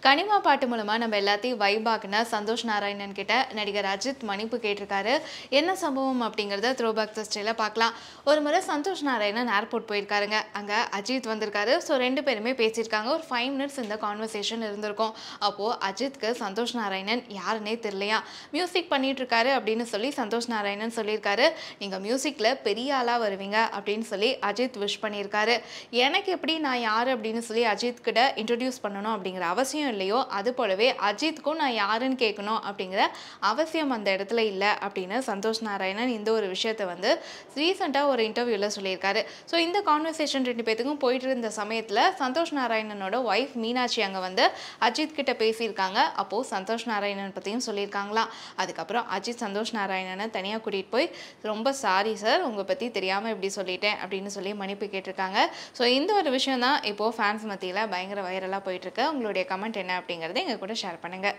கனிமா பாட்டு மூலமா நம்ம எல்லாத்தையும் வைப் ஆக்குன சந்தோஷ் நாராயணன் கிட்ட நடிகர் அஜித் மன்னிப்பு கேட்டிருக்காரு. என்ன சம்பவம் அப்படிங்கிறத த்ரோபேக் தஸ்டைல பார்க்கலாம். ஒரு முறை சந்தோஷ் நாராயணன் ஏர்போர்ட் போயிருக்காருங்க. அங்க அஜித் வந்திருக்காரு. ஸோ 2 பேருமே பேசியிருக்காங்க. ஒரு 5 மினிட்ஸ் இந்த கான்வர்சேஷன் இருந்திருக்கும். அப்போ அஜித்க்கு சந்தோஷ் நாராயணன் யாருன்னே தெரியலையா. மியூசிக் பண்ணிட்டு இருக்காரு அப்படின்னு சொல்லி சந்தோஷ் நாராயணன் சொல்லியிருக்காரு. நீங்க மியூசிக்ல பெரிய ஆளா வருவீங்க அப்படின்னு சொல்லி அஜித் விஷ் பண்ணியிருக்காரு. எனக்கு எப்படி நான் யாரு அப்படின்னு சொல்லி அஜித் கிட்ட இன்ட்ரோடியூஸ் பண்ணணும் அப்படிங்கிற அவசியம் இல்லையோ, அது போலவே அஜித்துக்கும் நான் யாருன்னு கேட்கணும் அப்படிங்கிற அவசியம் அந்த இடத்துல இல்லை அப்படின்னு சந்தோஷ் நாராயணன் இந்த ஒரு விஷயத்தை வந்து ரீசெண்டாக ஒரு இன்டர்வியூவில் சொல்லியிருக்காரு. ஸோ இந்த கான்வர்சேஷன் 2 பேத்துக்கும் போயிட்டு இருந்த சமயத்தில் சந்தோஷ் நாராயணனோட ஒய்ஃப் மீனாட்சி அங்கே வந்து அஜித் கிட்ட பேசியிருக்காங்க. அப்போது சந்தோஷ் நாராயணன் பற்றியும் சொல்லியிருக்காங்களாம். அதுக்கப்புறம் அஜித் சந்தோஷ் நாராயணனை தனியாக கூட்டிகிட்டு போய் ரொம்ப சாரி சார், உங்களை பற்றி தெரியாமல் இப்படி சொல்லிட்டேன் அப்படின்னு சொல்லி மன்னிப்பு கேட்டிருக்காங்க. ஸோ இந்த ஒரு விஷயம் தான் இப்போது ஃபேன்ஸ் மத்தியில் பயங்கர வைரலாக போயிட்டுருக்கு. உங்களுடைய கமெண்ட் என்ன அப்படிங்கிறத எங்கள் கூட ஷேர் பண்ணுங்கள்.